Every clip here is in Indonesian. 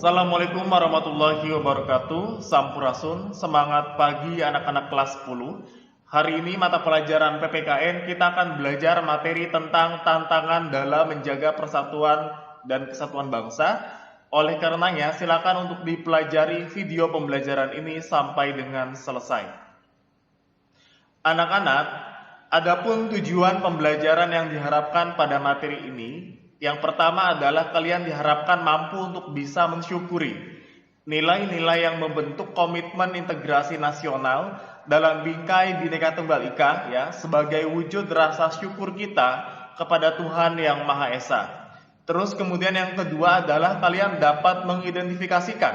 Assalamualaikum warahmatullahi wabarakatuh. Sampurasun, semangat pagi anak-anak kelas 10. Hari ini mata pelajaran PPKN kita akan belajar materi tentang tantangan dalam menjaga persatuan dan kesatuan bangsa. Oleh karenanya, silakan untuk dipelajari video pembelajaran ini sampai dengan selesai. Anak-anak, adapun tujuan pembelajaran yang diharapkan pada materi ini, yang pertama adalah kalian diharapkan mampu untuk bisa mensyukuri nilai-nilai yang membentuk komitmen integrasi nasional dalam bingkai Bhinneka Tunggal Ika ya, sebagai wujud rasa syukur kita kepada Tuhan Yang Maha Esa. Terus kemudian yang kedua adalah kalian dapat mengidentifikasikan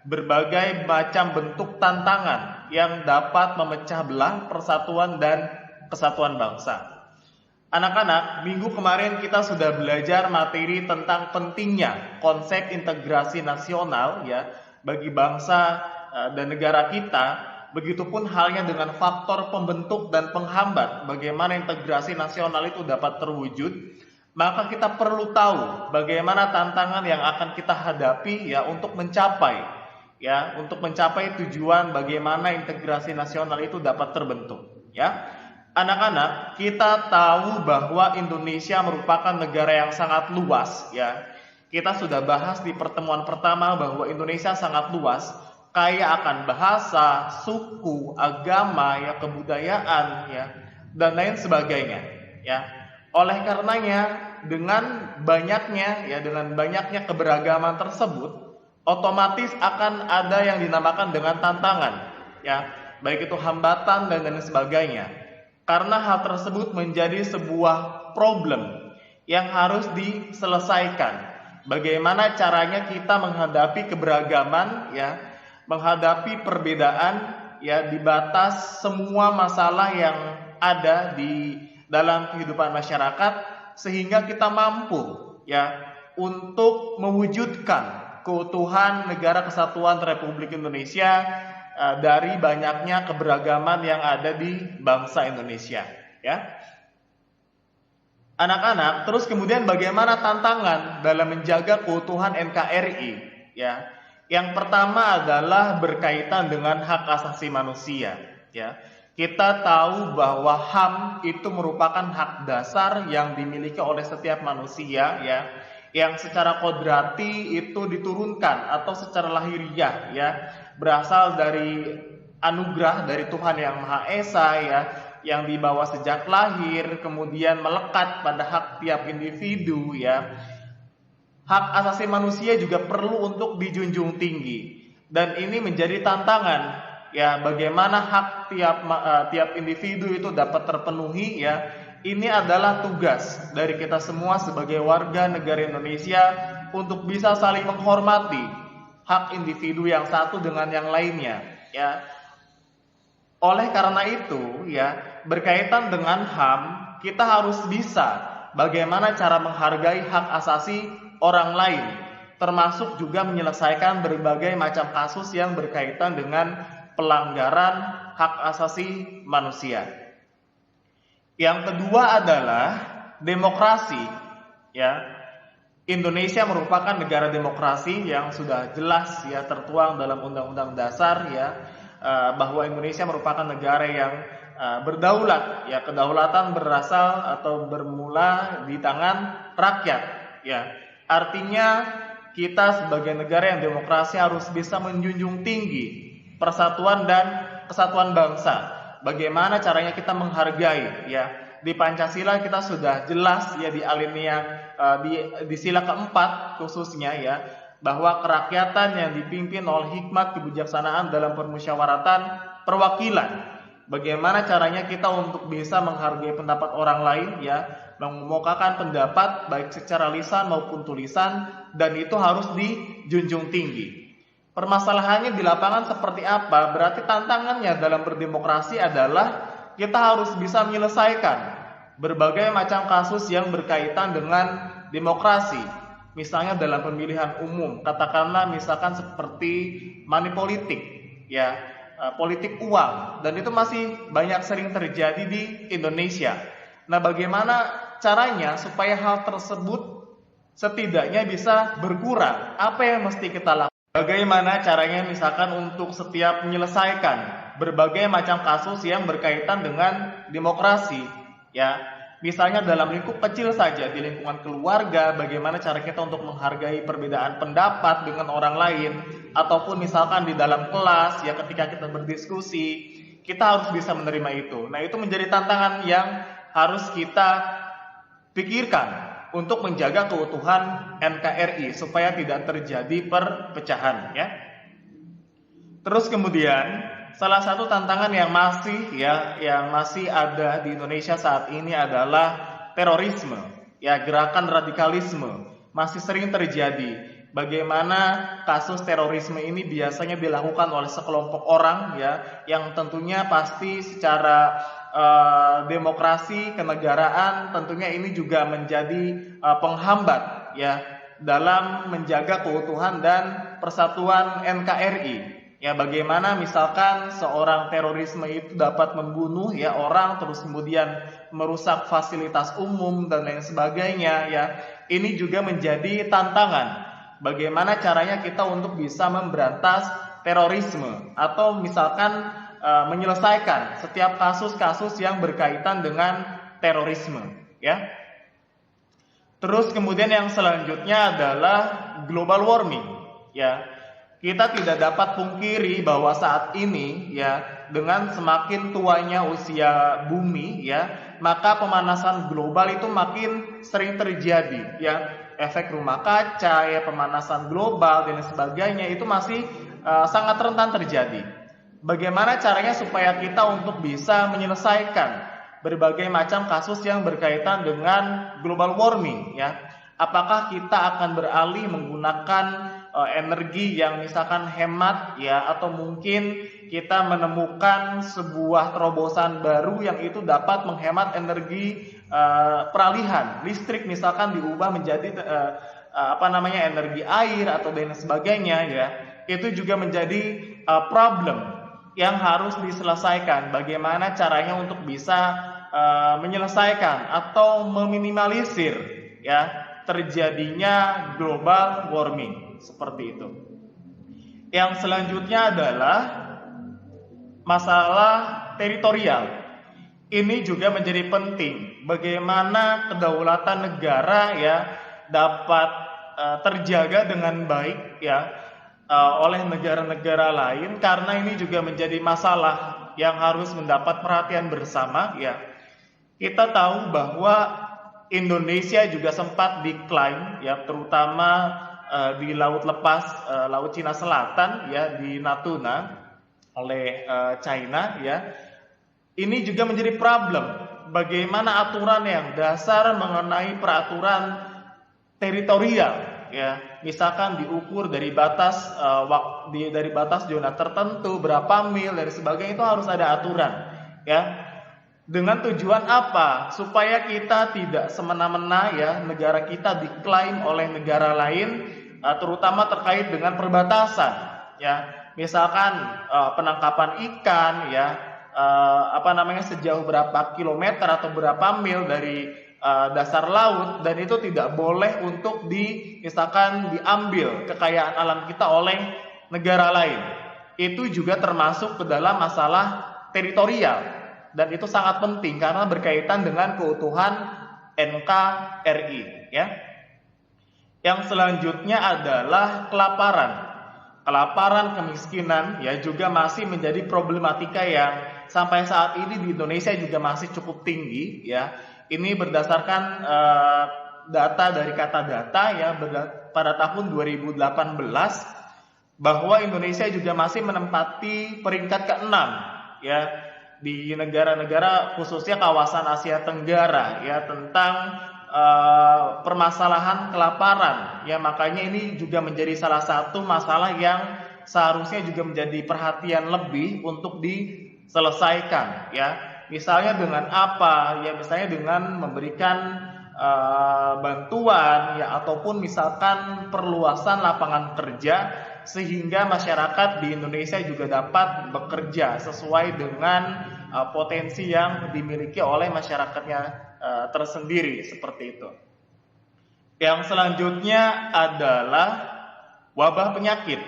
berbagai macam bentuk tantangan yang dapat memecah belah persatuan dan kesatuan bangsa. Anak-anak, minggu kemarin kita sudah belajar materi tentang pentingnya konsep integrasi nasional ya bagi bangsa dan negara kita. Begitupun halnya dengan faktor pembentuk dan penghambat bagaimana integrasi nasional itu dapat terwujud. Maka kita perlu tahu bagaimana tantangan yang akan kita hadapi ya untuk mencapai tujuan bagaimana integrasi nasional itu dapat terbentuk ya. Anak-anak, kita tahu bahwa Indonesia merupakan negara yang sangat luas ya. Kita sudah bahas di pertemuan pertama bahwa Indonesia sangat luas, kaya akan bahasa, suku, agama, ya kebudayaan ya dan lain sebagainya ya. Oleh karenanya dengan banyaknya keberagaman tersebut, otomatis akan ada yang dinamakan dengan tantangan ya, baik itu hambatan dan lain sebagainya. Karena hal tersebut menjadi sebuah problem yang harus diselesaikan. Bagaimana caranya kita menghadapi keberagaman ya, menghadapi perbedaan ya di batas semua masalah yang ada di dalam kehidupan masyarakat, sehingga kita mampu ya untuk mewujudkan keutuhan Negara Kesatuan Republik Indonesia dari banyaknya keberagaman yang ada di bangsa Indonesia ya. Anak-anak, terus kemudian bagaimana tantangan dalam menjaga keutuhan NKRI ya. Yang pertama adalah berkaitan dengan hak asasi manusia ya. Kita tahu bahwa HAM itu merupakan hak dasar yang dimiliki oleh setiap manusia ya, yang secara kodrati itu diturunkan atau secara lahiriah ya, berasal dari anugerah dari Tuhan Yang Maha Esa ya, yang dibawa sejak lahir, kemudian melekat pada hak tiap individu ya. Hak asasi manusia juga perlu untuk dijunjung tinggi, dan ini menjadi tantangan ya, bagaimana hak tiap individu itu dapat terpenuhi ya. Ini adalah tugas dari kita semua sebagai warga negara Indonesia untuk bisa saling menghormati hak individu yang satu dengan yang lainnya ya. Oleh karena itu ya, berkaitan dengan HAM, kita harus bisa bagaimana cara menghargai hak asasi orang lain, termasuk juga menyelesaikan berbagai macam kasus yang berkaitan dengan pelanggaran hak asasi manusia. Yang kedua adalah demokrasi ya. Indonesia merupakan negara demokrasi yang sudah jelas ya tertuang dalam Undang-Undang Dasar ya, bahwa Indonesia merupakan negara yang berdaulat ya, kedaulatan berasal atau bermula di tangan rakyat ya. Artinya kita sebagai negara yang demokrasi harus bisa menjunjung tinggi persatuan dan kesatuan bangsa. Bagaimana caranya kita menghargai ya. Di Pancasila kita sudah jelas ya, di alinea di sila keempat khususnya ya, bahwa kerakyatan yang dipimpin oleh hikmat kebijaksanaan dalam permusyawaratan perwakilan. Bagaimana caranya kita untuk bisa menghargai pendapat orang lain ya, mengemukakan pendapat baik secara lisan maupun tulisan, dan itu harus dijunjung tinggi. Permasalahannya di lapangan seperti apa? Berarti tantangannya dalam berdemokrasi adalah kita harus bisa menyelesaikan berbagai macam kasus yang berkaitan dengan demokrasi. Misalnya dalam pemilihan umum, katakanlah misalkan seperti money politik ya, politik uang, dan itu masih banyak sering terjadi di Indonesia. Nah, bagaimana caranya supaya hal tersebut setidaknya bisa berkurang. Apa yang mesti kita lakukan? Bagaimana caranya misalkan untuk setiap menyelesaikan berbagai macam kasus yang berkaitan dengan demokrasi, ya. Misalnya dalam lingkup kecil saja, di lingkungan keluarga, bagaimana cara kita untuk menghargai perbedaan pendapat dengan orang lain, ataupun misalkan di dalam kelas, ya ketika kita berdiskusi, kita harus bisa menerima itu. Nah, itu menjadi tantangan yang harus kita pikirkan untuk menjaga keutuhan NKRI supaya tidak terjadi perpecahan, ya. Terus kemudian salah satu tantangan yang masih ada di Indonesia saat ini adalah terorisme, ya, gerakan radikalisme masih sering terjadi. Bagaimana kasus terorisme ini biasanya dilakukan oleh sekelompok orang, ya, yang tentunya pasti secara demokrasi kenegaraan tentunya ini juga menjadi penghambat, ya, dalam menjaga keutuhan dan persatuan NKRI. Ya, bagaimana misalkan seorang terorisme itu dapat membunuh, ya, orang, terus kemudian merusak fasilitas umum dan lain sebagainya, ya. Ini juga menjadi tantangan. Bagaimana caranya kita untuk bisa memberantas terorisme atau misalkan menyelesaikan setiap kasus-kasus yang berkaitan dengan terorisme, ya. Terus kemudian yang selanjutnya adalah global warming, ya. Kita tidak dapat pungkiri bahwa saat ini, ya, dengan semakin tuanya usia bumi, ya, maka pemanasan global itu makin sering terjadi, ya. Efek rumah kaca, ya, pemanasan global dan sebagainya itu masih sangat rentan terjadi. Bagaimana caranya supaya kita untuk bisa menyelesaikan berbagai macam kasus yang berkaitan dengan global warming, ya? Apakah kita akan beralih menggunakan energi yang misalkan hemat, ya, atau mungkin kita menemukan sebuah terobosan baru yang itu dapat menghemat energi peralihan listrik, misalkan diubah menjadi energi air atau dan sebagainya, ya. Itu juga menjadi problem yang harus diselesaikan. Bagaimana caranya untuk bisa menyelesaikan atau meminimalisir, ya, terjadinya global warming seperti itu. Yang selanjutnya adalah masalah teritorial. Ini juga menjadi penting. Bagaimana kedaulatan negara, ya, dapat terjaga dengan baik, ya, oleh negara-negara lain, karena ini juga menjadi masalah yang harus mendapat perhatian bersama, ya. Kita tahu bahwa Indonesia juga sempat diklaim, ya, terutama di laut lepas Laut Cina Selatan, ya, di Natuna oleh China, ya. Ini juga menjadi problem. Bagaimana aturan yang dasar mengenai peraturan teritorial, ya, misalkan diukur dari batas dari batas zona tertentu berapa mil dan sebagainya, itu harus ada aturan, ya. Dengan tujuan apa? Supaya kita tidak semena-mena, ya, negara kita diklaim oleh negara lain, terutama terkait dengan perbatasan, ya. Misalkan penangkapan ikan, ya, sejauh berapa kilometer atau berapa mil dari dasar laut, dan itu tidak boleh untuk misalkan diambil kekayaan alam kita oleh negara lain. Itu juga termasuk ke dalam masalah teritorial, dan itu sangat penting karena berkaitan dengan keutuhan NKRI, ya. Yang selanjutnya adalah kelaparan, kemiskinan, ya, juga masih menjadi problematika yang sampai saat ini di Indonesia juga masih cukup tinggi, ya. Ini berdasarkan data dari Kata Data, ya, pada tahun 2018 bahwa Indonesia juga masih menempati peringkat ke-6, ya, di negara-negara khususnya kawasan Asia Tenggara, ya, tentang permasalahan kelaparan, ya. Makanya ini juga menjadi salah satu masalah yang seharusnya juga menjadi perhatian lebih untuk diselesaikan, ya. Misalnya dengan apa? Ya, misalnya dengan memberikan bantuan, ya, ataupun misalkan perluasan lapangan kerja sehingga masyarakat di Indonesia juga dapat bekerja sesuai dengan potensi yang dimiliki oleh masyarakatnya tersendiri, seperti itu. Yang selanjutnya adalah wabah penyakit.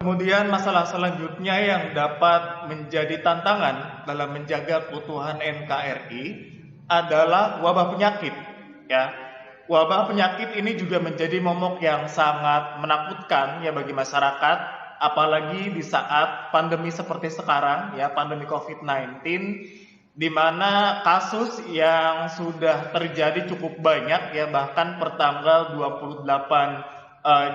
Kemudian masalah selanjutnya yang dapat menjadi tantangan dalam menjaga keutuhan NKRI adalah wabah penyakit. Ya, wabah penyakit ini juga menjadi momok yang sangat menakutkan ya bagi masyarakat, apalagi di saat pandemi seperti sekarang ya, pandemi COVID-19, di mana kasus yang sudah terjadi cukup banyak ya, bahkan per tanggal 28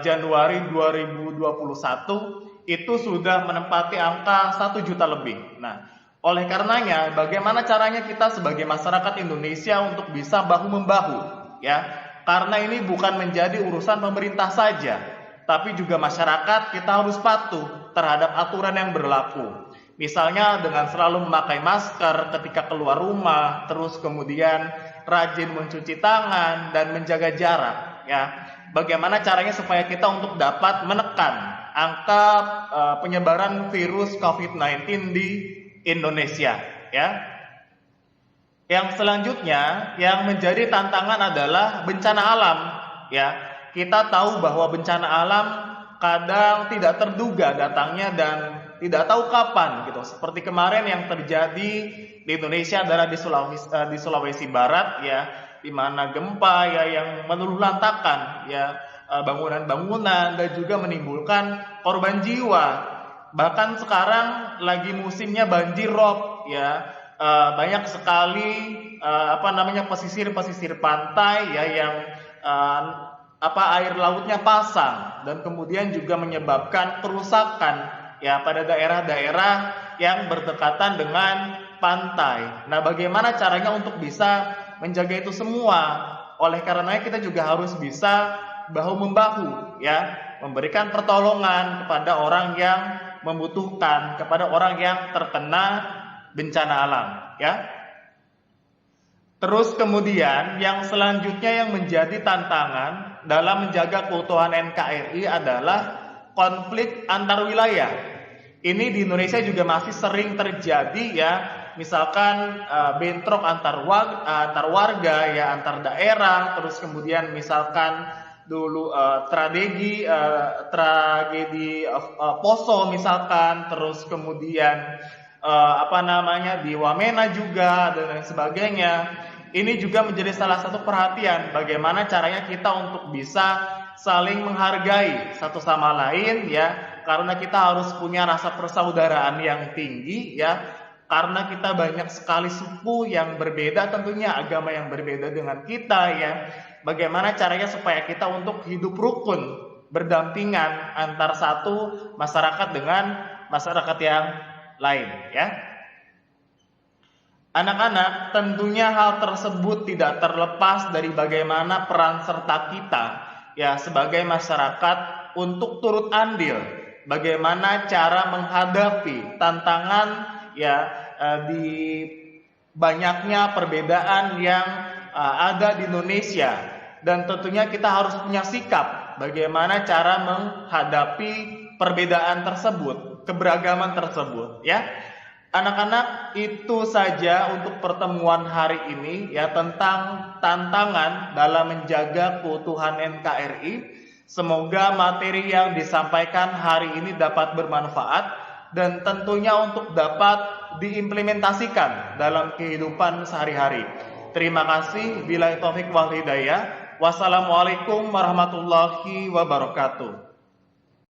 Januari 2021 itu sudah menempati angka 1 juta lebih. Nah, oleh karenanya bagaimana caranya kita sebagai masyarakat Indonesia untuk bisa bahu-membahu ya, karena ini bukan menjadi urusan pemerintah saja, tapi juga masyarakat kita harus patuh terhadap aturan yang berlaku. Misalnya dengan selalu memakai masker ketika keluar rumah, terus kemudian rajin mencuci tangan dan menjaga jarak ya. Bagaimana caranya supaya kita untuk dapat menekan angka penyebaran virus COVID-19 di Indonesia ya. Yang selanjutnya yang menjadi tantangan adalah bencana alam ya. Kita tahu bahwa bencana alam kadang tidak terduga datangnya dan tidak tahu kapan gitu. Seperti kemarin yang terjadi di Indonesia adalah di Sulawesi Barat ya, di mana gempa ya yang meluluhlantakan ya bangunan-bangunan dan juga menimbulkan korban jiwa. Bahkan sekarang lagi musimnya banjir rob ya, banyak sekali pesisir-pesisir pantai ya yang air lautnya pasang dan kemudian juga menyebabkan kerusakan ya pada daerah-daerah yang berdekatan dengan pantai. Nah, bagaimana caranya untuk bisa menjaga itu semua? Oleh karenanya kita juga harus bisa bahu-membahu ya, memberikan pertolongan kepada orang yang membutuhkan, kepada orang yang terkena bencana alam ya. Terus kemudian yang selanjutnya yang menjadi tantangan dalam menjaga keutuhan NKRI adalah konflik antar wilayah. Ini di Indonesia juga masih sering terjadi ya, misalkan bentrok antar warga ya, antar daerah. Terus kemudian misalkan dulu tragedi Poso misalkan, terus kemudian di Wamena juga dan lain sebagainya. Ini juga menjadi salah satu perhatian bagaimana caranya kita untuk bisa saling menghargai satu sama lain ya, karena kita harus punya rasa persaudaraan yang tinggi ya, karena kita banyak sekali suku yang berbeda, tentunya agama yang berbeda dengan kita ya. Bagaimana caranya supaya kita untuk hidup rukun, berdampingan antar satu masyarakat dengan masyarakat yang lain ya. Anak-anak, tentunya hal tersebut tidak terlepas dari bagaimana peran serta kita ya sebagai masyarakat untuk turut andil bagaimana cara menghadapi tantangan ya di banyaknya perbedaan yang ada di Indonesia, dan tentunya kita harus punya sikap bagaimana cara menghadapi perbedaan tersebut, keberagaman tersebut ya. Anak-anak, itu saja untuk pertemuan hari ini ya, tentang tantangan dalam menjaga keutuhan NKRI. Semoga materi yang disampaikan hari ini dapat bermanfaat dan tentunya untuk dapat diimplementasikan dalam kehidupan sehari-hari. Terima kasih. Billahi taufik wal hidayah. Wassalamualaikum warahmatullahi wabarakatuh.